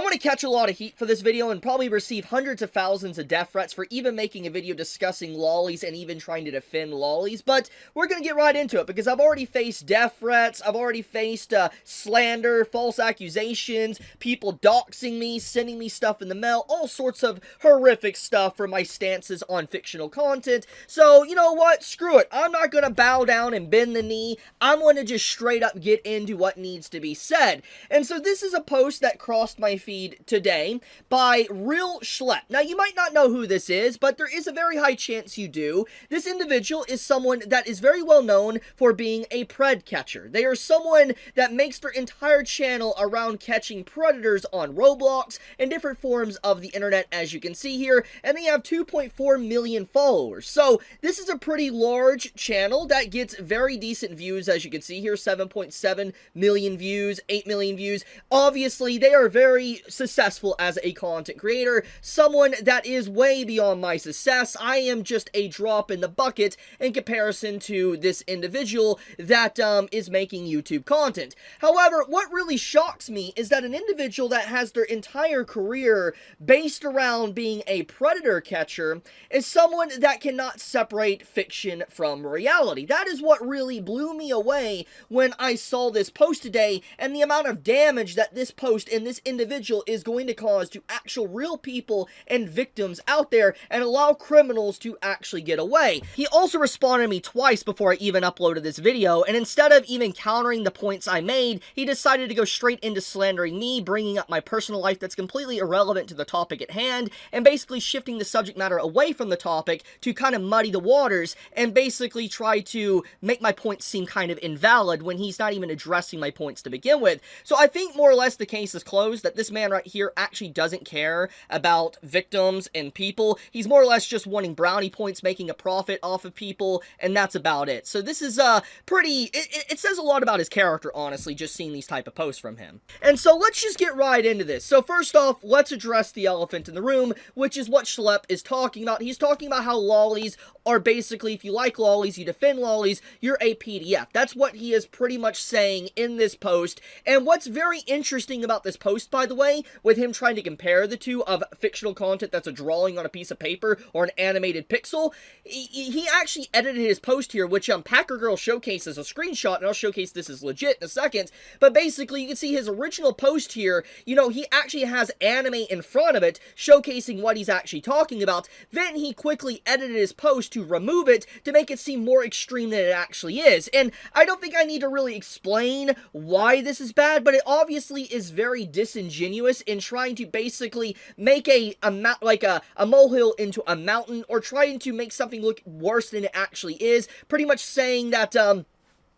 I'm going to catch a lot of heat for this video and probably receive hundreds of thousands of death threats for even making a video discussing lollies and even trying to defend lollies, but we're going to get right into it because I've already faced death threats, I've already faced slander, false accusations, people doxing me, sending me stuff in the mail, all sorts of horrific stuff for my stances on fictional content. So, you know what? Screw it. I'm not going to bow down and bend the knee. I'm going to just straight up get into what needs to be said. And so this is a post that crossed my feed today by Real Schlep. Now, you might not know who this is, but there is a very high chance you do. This individual is someone that is very well known for being a pred catcher. They are someone that makes their entire channel around catching predators on Roblox and different forms of the internet, as you can see here, and they have 2.4 million followers. So this is a pretty large channel that gets very decent views, as you can see here, 7.7 million views, 8 million views. Obviously, they are very successful as a content creator, someone that is way beyond my success. I am just a drop in the bucket in comparison to this individual that is making YouTube content. However, what really shocks me is that an individual that has their entire career based around being a predator catcher is someone that cannot separate fiction from reality. That is what really blew me away when I saw this post today, and the amount of damage that this post and this individual is going to cause to actual real people and victims out there and allow criminals to actually get away. He also responded to me twice before I even uploaded this video, and instead of even countering the points I made, he decided to go straight into slandering me, bringing up my personal life that's completely irrelevant to the topic at hand, and basically shifting the subject matter away from the topic to kind of muddy the waters and basically try to make my points seem kind of invalid when he's not even addressing my points to begin with. So I think more or less the case is closed, that this man right here actually doesn't care about victims and people. He's more or less just wanting brownie points, making a profit off of people, and that's about it. So this is it says a lot about his character, honestly, just seeing these type of posts from him. And so let's just get right into this. So first off, let's address the elephant in the room, which is what Schlep is talking about. He's talking about how lollies are basically, if you like lollies, you defend lollies, you're a PDF. That's what he is pretty much saying in this post. And what's very interesting about this post, by the way, with him trying to compare the two of fictional content that's a drawing on a piece of paper or an animated pixel, he actually edited his post here, which Packer Girl showcases a screenshot, and I'll showcase this as legit in a second. But basically, you can see his original post here, you know, he actually has anime in front of it, showcasing what he's actually talking about. Then he quickly edited his post to remove it to make it seem more extreme than it actually is. And I don't think I need to really explain why this is bad, but it obviously is very disingenuous in trying to basically make a molehill into a mountain, or trying to make something look worse than it actually is, pretty much saying that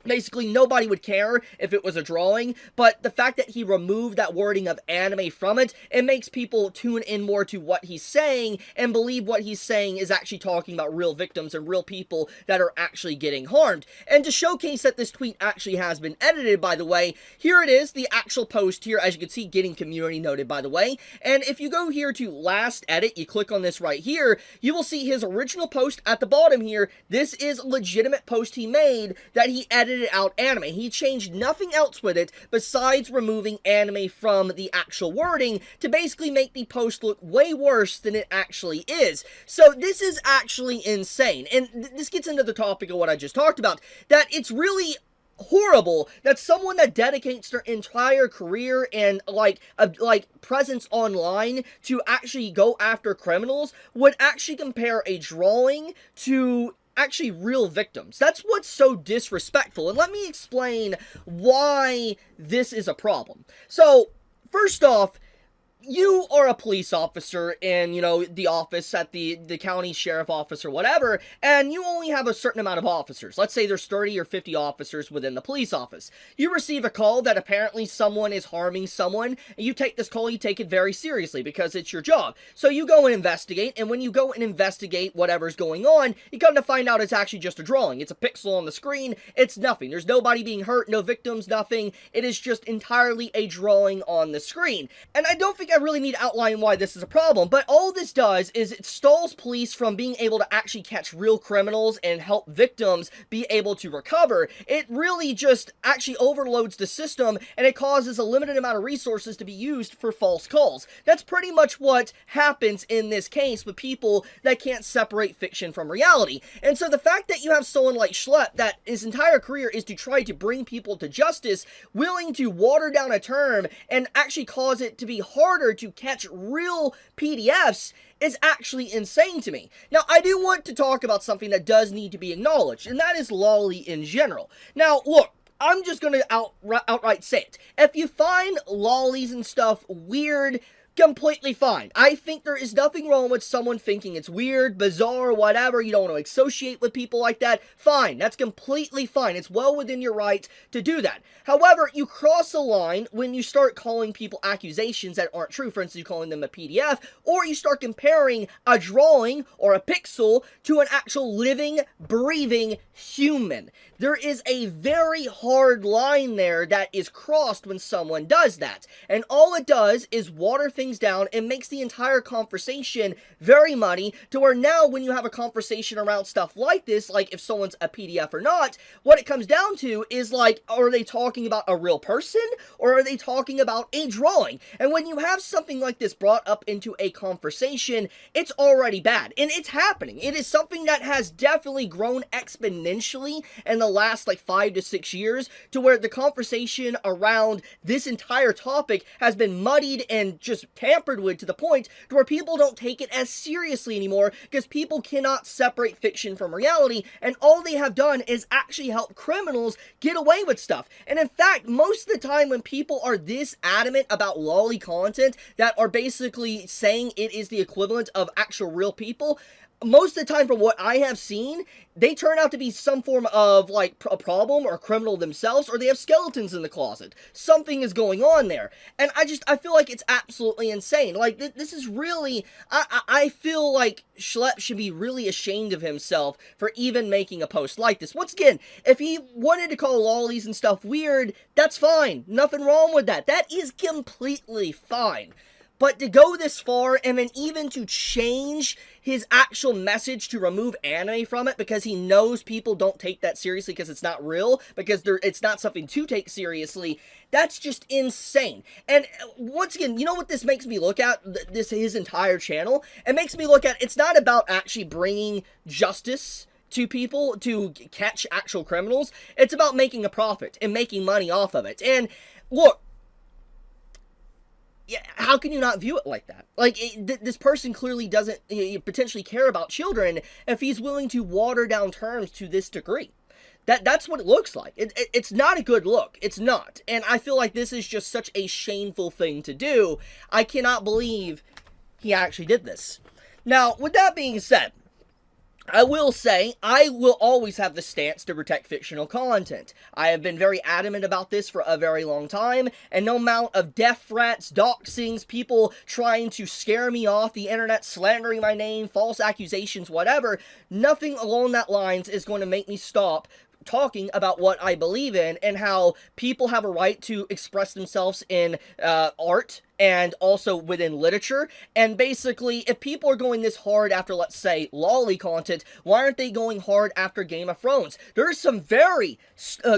basically, nobody would care if it was a drawing, but the fact that he removed that wording of anime from it, it makes people tune in more to what he's saying and believe what he's saying is actually talking about real victims and real people that are actually getting harmed. And to showcase that this tweet actually has been edited, by the way, here it is, the actual post here, as you can see, getting community noted, by the way. And if you go here to last edit, you click on this right here, you will see his original post at the bottom here. This is a legitimate post he made that he edited out anime. He changed nothing else with it besides removing anime from the actual wording to basically make the post look way worse than it actually is. So this is actually insane. And this gets into the topic of what I just talked about, that it's really horrible that someone that dedicates their entire career and like presence online to actually go after criminals would actually compare a drawing to actually real victims. That's what's so disrespectful. And let me explain why this is a problem. So, first off, you are a police officer in, you know, the office at the county sheriff office or whatever, and you only have a certain amount of officers. Let's say there's 30 or 50 officers within the police office. You receive a call that apparently someone is harming someone, and you take this call, you take it very seriously because it's your job. So you go and investigate, and when you go and investigate whatever's going on, you come to find out it's actually just a drawing. It's a pixel on the screen. It's nothing. There's nobody being hurt, no victims, nothing. It is just entirely a drawing on the screen. And I don't think I really need to outline why this is a problem, but all this does is it stalls police from being able to actually catch real criminals and help victims be able to recover. It really just actually overloads the system, and it causes a limited amount of resources to be used for false calls. That's pretty much what happens in this case with people that can't separate fiction from reality. And so the fact that you have someone like Schlepp that his entire career is to try to bring people to justice, willing to water down a term and actually cause it to be harder to catch real PDFs, is actually insane to me. Now, I do want to talk about something that does need to be acknowledged, and that is lolly in general. Now, look, I'm just gonna outright say it. If you find lollies and stuff weird, completely fine. I think there is nothing wrong with someone thinking it's weird, bizarre, whatever. You don't want to associate with people like that. Fine. That's completely fine. It's well within your right to do that. However, you cross a line when you start calling people accusations that aren't true. For instance, you calling them a PDF, or you start comparing a drawing or a pixel to an actual living, breathing human. There is a very hard line there that is crossed when someone does that. And all it does is water things down and makes the entire conversation very muddy, to where now when you have a conversation around stuff like this, like if someone's a PDF or not, what it comes down to is like, are they talking about a real person or are they talking about a drawing? And when you have something like this brought up into a conversation, it's already bad. And it's happening. It is something that has definitely grown exponentially in the last like 5 to 6 years, to where the conversation around this entire topic has been muddied and just tampered with to the point to where people don't take it as seriously anymore, because people cannot separate fiction from reality, and all they have done is actually help criminals get away with stuff. And in fact, most of the time when people are this adamant about lolly content that are basically saying it is the equivalent of actual real people, most of the time, from what I have seen, they turn out to be some form of, like, a problem or a criminal themselves, or they have skeletons in the closet. Something is going on there. And I feel like it's absolutely insane. Like, this is really, I feel like Schlepp should be really ashamed of himself for even making a post like this. Once again, if he wanted to call lollies and stuff weird, that's fine. Nothing wrong with that. That is completely fine. But to go this far, and then even to change his actual message to remove anime from it because he knows people don't take that seriously because it's not real, because it's not something to take seriously, that's just insane. And once again, you know what this makes me look at, his entire channel? It makes me look at, it's not about actually bringing justice to people to catch actual criminals. It's about making a profit and making money off of it. And look, yeah, how can you not view it like that? Like, this person clearly doesn't potentially care about children if he's willing to water down terms to this degree. That's what it looks like. It's not a good look. It's not. And I feel like this is just such a shameful thing to do. I cannot believe he actually did this. Now, with that being said, I will say, I will always have the stance to protect fictional content. I have been very adamant about this for a very long time, and no amount of death threats, doxings, people trying to scare me off the internet, slandering my name, false accusations, whatever, nothing along that lines is going to make me stop talking about what I believe in and how people have a right to express themselves in art and also within literature. And basically, if people are going this hard after, let's say, lolly content, why aren't they going hard after Game of Thrones? There's some very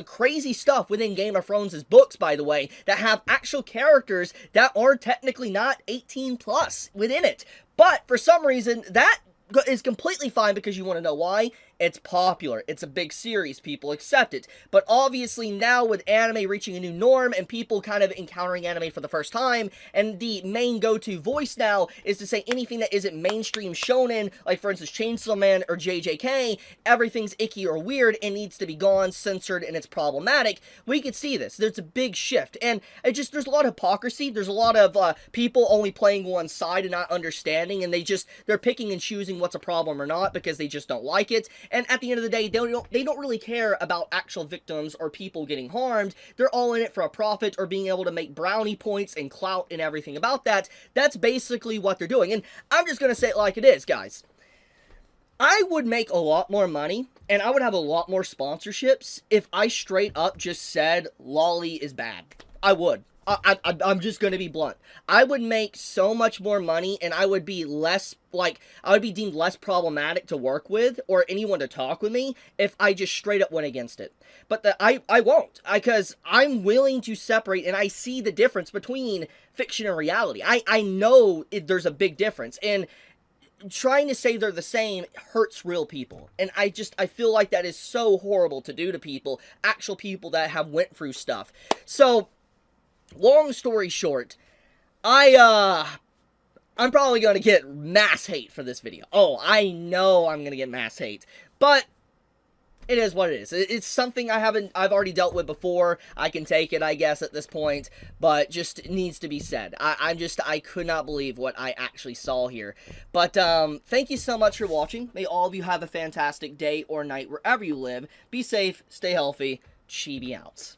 crazy stuff within Game of Thrones' books, by the way, that have actual characters that are technically not 18 plus within it. But for some reason, that is completely fine, because you want to know why? It's popular. It's a big series. People accept it. But obviously now with anime reaching a new norm and people kind of encountering anime for the first time, and the main go-to voice now is to say anything that isn't mainstream shonen, like for instance Chainsaw Man or JJK, everything's icky or weird and needs to be gone, censored, and it's problematic. We could see this. There's a big shift. And there's a lot of hypocrisy. There's a lot of people only playing one side and not understanding, and they're picking and choosing what's a problem or not because they just don't like it. And at the end of the day, they don't really care about actual victims or people getting harmed. They're all in it for a profit or being able to make brownie points and clout and everything about that. That's basically what they're doing. And I'm just going to say it like it is, guys. I would make a lot more money and I would have a lot more sponsorships if I straight up just said lolly is bad. I would. I'm just gonna be blunt. I would make so much more money, and I would be less, like, I would be deemed less problematic to work with, or anyone to talk with me, if I just straight up went against it. But I won't, because I'm willing to separate, and I see the difference between fiction and reality. I know there's a big difference, and trying to say they're the same hurts real people, and I feel like that is so horrible to do to people, actual people that have went through stuff. So, long story short, I'm probably going to get mass hate for this video. Oh, I know I'm going to get mass hate. But it is what it is. It's something I've already dealt with before. I can take it, I guess, at this point, but just needs to be said. I could not believe what I actually saw here. But, thank you so much for watching. May all of you have a fantastic day or night wherever you live. Be safe, stay healthy, Chibi out.